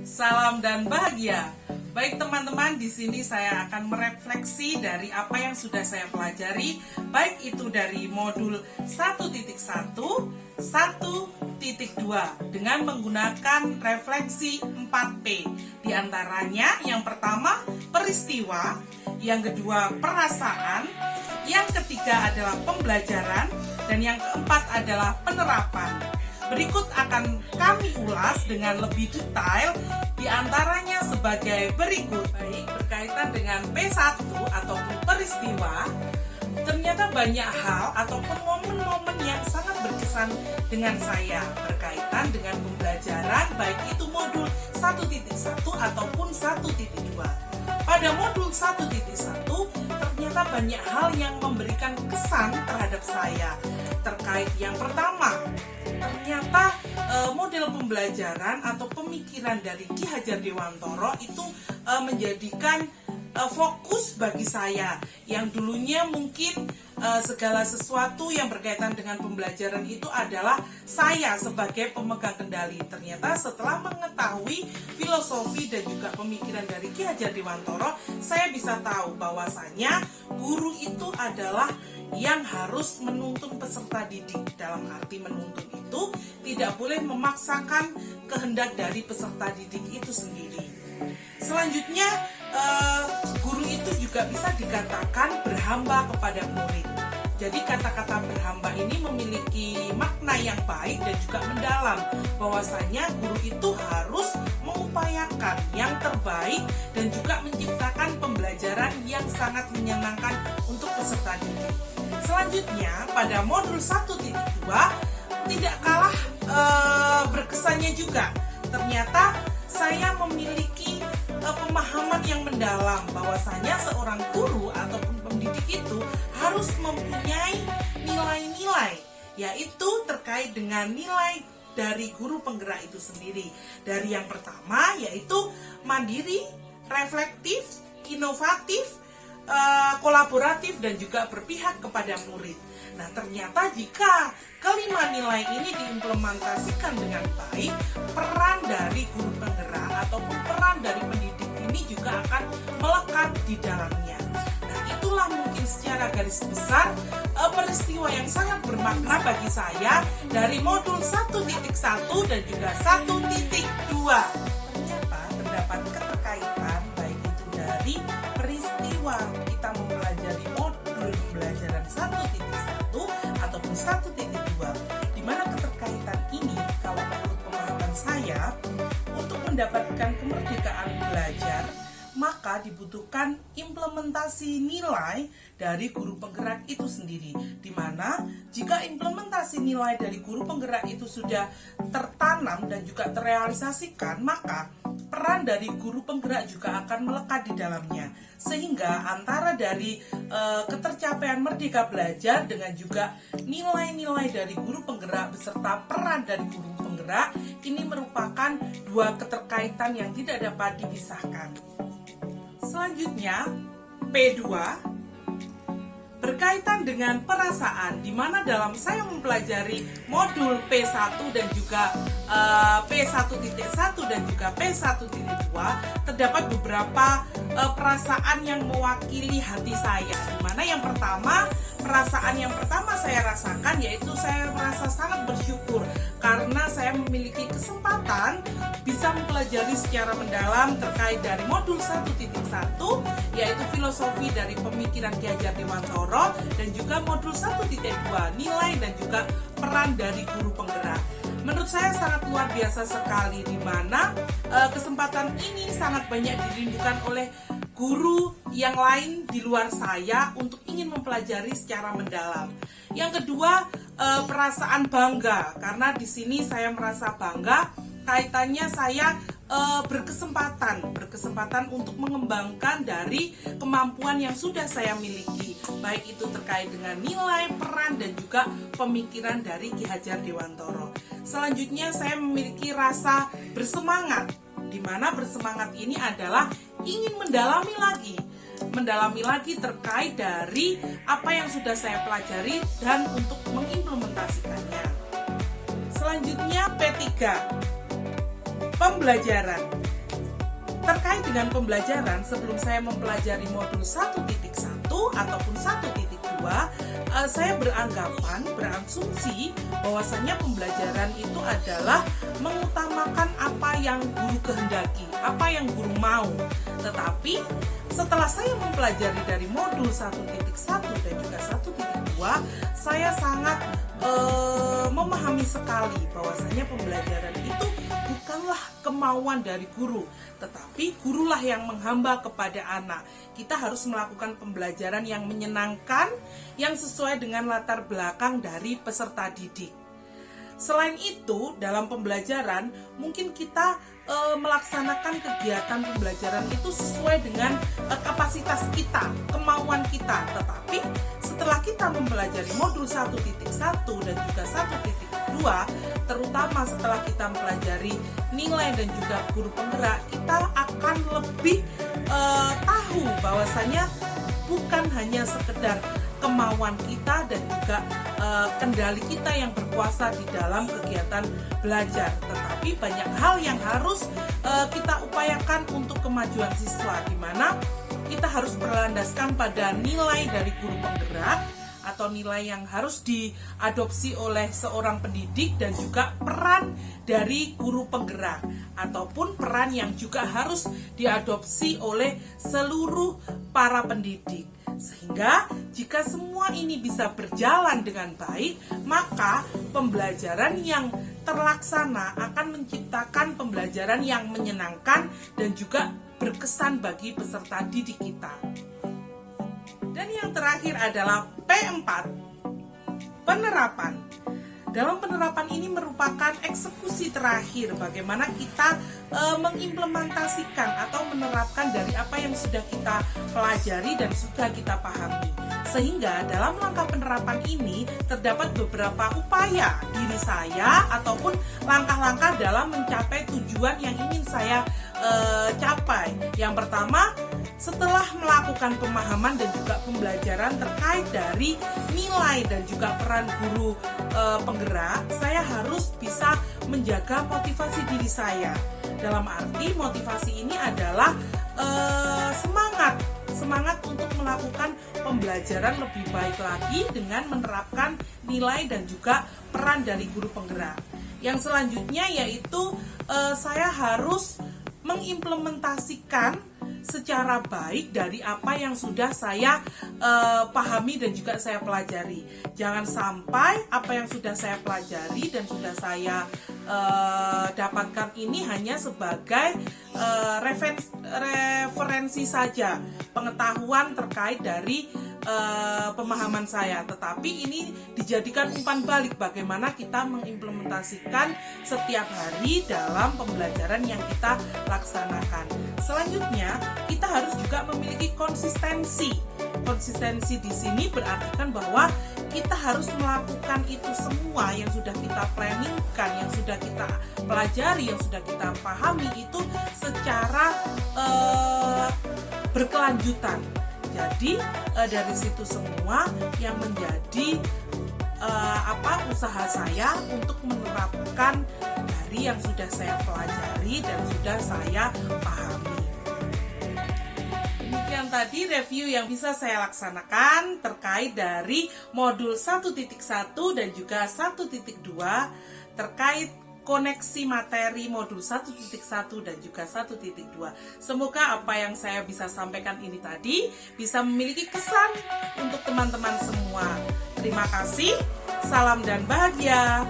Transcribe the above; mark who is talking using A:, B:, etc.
A: Salam dan bahagia. Baik teman-teman, di sini saya akan merefleksi dari apa yang sudah saya pelajari, baik itu dari modul 1.1, 1.2 dengan menggunakan refleksi 4P. Di antaranya yang pertama peristiwa, yang kedua perasaan, yang ketiga adalah pembelajaran, dan yang keempat adalah penerapan. Berikut akan kami ulas dengan lebih detail, diantaranya sebagai berikut. Baik, berkaitan dengan P1 ataupun peristiwa, ternyata banyak hal ataupun momen-momen yang sangat berkesan dengan saya berkaitan dengan pembelajaran, baik itu modul 1.1 ataupun 1.2. Pada modul 1.1 ternyata banyak hal yang memberikan kesan terhadap saya. Terkait yang pertama, ternyata model pembelajaran atau pemikiran dari Ki Hajar Dewantara itu menjadikan fokus bagi saya, yang dulunya mungkin segala sesuatu yang berkaitan dengan pembelajaran itu adalah saya sebagai pemegang kendali. Ternyata setelah mengetahui filosofi dan juga pemikiran dari Ki Hajar Dewantara, saya bisa tahu bahwasanya guru itu adalah yang harus menuntun peserta didik. Dalam arti menuntun itu tidak boleh memaksakan kehendak dari peserta didik itu sendiri. Selanjutnya, guru itu juga bisa dikatakan berhamba kepada murid. Jadi kata-kata berhamba ini memiliki makna yang baik dan juga mendalam, bahwasanya guru itu harus mengupayakan yang terbaik dan juga menciptakan pembelajaran yang sangat menyenangkan untuk peserta didik. Selanjutnya, pada modul 1.2 tidak kalah berkesannya juga. Ternyata saya memiliki pemahaman yang mendalam bahwasanya seorang guru ataupun pendidik itu harus mempunyai nilai-nilai, yaitu terkait dengan nilai dari guru penggerak itu sendiri. Dari yang pertama yaitu mandiri, reflektif, inovatif, kolaboratif, dan juga berpihak kepada murid. Nah, ternyata jika kelima nilai ini diimplementasikan dengan baik, peran dari guru penggerak ataupun peran dari pendidik ini juga akan melekat di dalamnya. Nah, itulah mungkin secara garis besar peristiwa yang sangat bermakna bagi saya dari modul 1.1 dan juga 1.2. Ternyata terdapat keterkaitan baik itu dari peristiwa kita mempelajari modul pembelajaran 1.1 ataupun 1.2, di mana keterkaitan ini kalau menurut pemahaman saya, untuk mendapatkan kemerdekaan belajar maka dibutuhkan implementasi nilai dari guru penggerak itu sendiri, di mana jika implementasi nilai dari guru penggerak itu sudah tertanam dan juga terrealisasikan, maka peran dari guru penggerak juga akan melekat di dalamnya, sehingga antara dari ketercapaian merdeka belajar dengan juga nilai-nilai dari guru penggerak beserta peran dari guru penggerak ini merupakan dua keterkaitan yang tidak dapat dipisahkan. Selanjutnya, P2 berkaitan dengan perasaan, di mana dalam saya mempelajari modul P1 dan juga P1.1 dan juga P1.2 terdapat beberapa perasaan yang mewakili hati saya, di mana yang pertama, perasaan yang pertama saya rasakan yaitu saya merasa sangat bersyukur karena saya memiliki kesempatan bisa mempelajari secara mendalam terkait dari modul 1.1 yaitu filosofi dari pemikiran Ki Hajar Dewantara, dan juga modul 1.2 nilai dan juga peran dari guru penggerak. Menurut saya sangat luar biasa sekali, di mana kesempatan ini sangat banyak dirindukan oleh guru yang lain di luar saya untuk ingin mempelajari secara mendalam. Yang kedua, perasaan bangga, karena di sini saya merasa bangga kaitannya saya berkesempatan untuk mengembangkan dari kemampuan yang sudah saya miliki, baik itu terkait dengan nilai, peran, dan juga pemikiran dari Ki Hajar Dewantara. Selanjutnya, saya memiliki rasa bersemangat, di mana bersemangat ini adalah ingin mendalami lagi terkait dari apa yang sudah saya pelajari dan untuk mengimplementasikannya. Selanjutnya, P3 pembelajaran, terkait dengan pembelajaran, sebelum saya mempelajari modul 1.1 ataupun 1.2, saya berasumsi bahwasanya pembelajaran itu adalah mengutamakan apa yang guru kehendaki, apa yang guru mau. Tetapi setelah saya mempelajari dari modul 1.1 dan juga 1.2, saya sangat memahami sekali bahwasanya pembelajaran itu bukanlah kemauan dari guru, tetapi gurulah yang menghamba kepada anak. Kita harus melakukan pembelajaran yang menyenangkan, yang sesuai dengan latar belakang dari peserta didik. Selain itu, dalam pembelajaran mungkin kita melaksanakan kegiatan pembelajaran itu sesuai dengan kapasitas kita, kemauan kita. Tetapi setelah kita mempelajari modul 1.1 dan juga 1.2, terutama setelah kita mempelajari nilai dan juga guru penggerak, kita akan lebih tahu bahwasanya bukan hanya sekedar kemauan kita dan juga kendali kita yang berkuasa di dalam kegiatan belajar, tetapi banyak hal yang harus kita upayakan untuk kemajuan siswa, di mana kita harus berlandaskan pada nilai dari guru penggerak atau nilai yang harus diadopsi oleh seorang pendidik, dan juga peran dari guru penggerak ataupun peran yang juga harus diadopsi oleh seluruh para pendidik. Sehingga jika semua ini bisa berjalan dengan baik, maka pembelajaran yang terlaksana akan menciptakan pembelajaran yang menyenangkan dan juga berkesan bagi peserta didik kita. Dan yang terakhir adalah P4, penerapan. Dalam penerapan ini merupakan eksekusi terakhir bagaimana kita mengimplementasikan atau menerapkan dari apa yang sudah kita pelajari dan sudah kita pahami. Sehingga dalam langkah penerapan ini terdapat beberapa upaya diri saya ataupun langkah-langkah dalam mencapai tujuan yang ingin saya capai. Yang pertama, setelah melakukan pemahaman dan juga pembelajaran terkait dari nilai dan juga peran guru penggerak, saya harus bisa menjaga motivasi diri saya. Dalam arti motivasi ini adalah semangat untuk melakukan pembelajaran lebih baik lagi dengan menerapkan nilai dan juga peran dari guru penggerak. Yang selanjutnya yaitu saya harus mengimplementasikan secara baik dari apa yang sudah saya pahami dan juga saya pelajari. Jangan sampai apa yang sudah saya pelajari dan sudah saya dapatkan ini hanya sebagai referensi saja, pengetahuan terkait dari pemahaman saya, tetapi ini dijadikan umpan balik bagaimana kita mengimplementasikan setiap hari dalam pembelajaran yang kita laksanakan. Selanjutnya, kita harus juga memiliki konsistensi. Konsistensi di sini berartikan bahwa kita harus melakukan itu semua yang sudah kita planningkan, yang sudah kita pelajari, yang sudah kita pahami itu secara berkelanjutan. Jadi dari situ semua yang menjadi usaha saya untuk menerapkan dari yang sudah saya pelajari dan sudah saya pahami. Demikian tadi review yang bisa saya laksanakan terkait dari modul 1.1 dan juga 1.2 terkait koneksi materi modul 1.1 dan juga 1.2. Semoga apa yang saya bisa sampaikan ini tadi bisa memiliki kesan untuk teman-teman semua. Terima kasih, salam dan bahagia.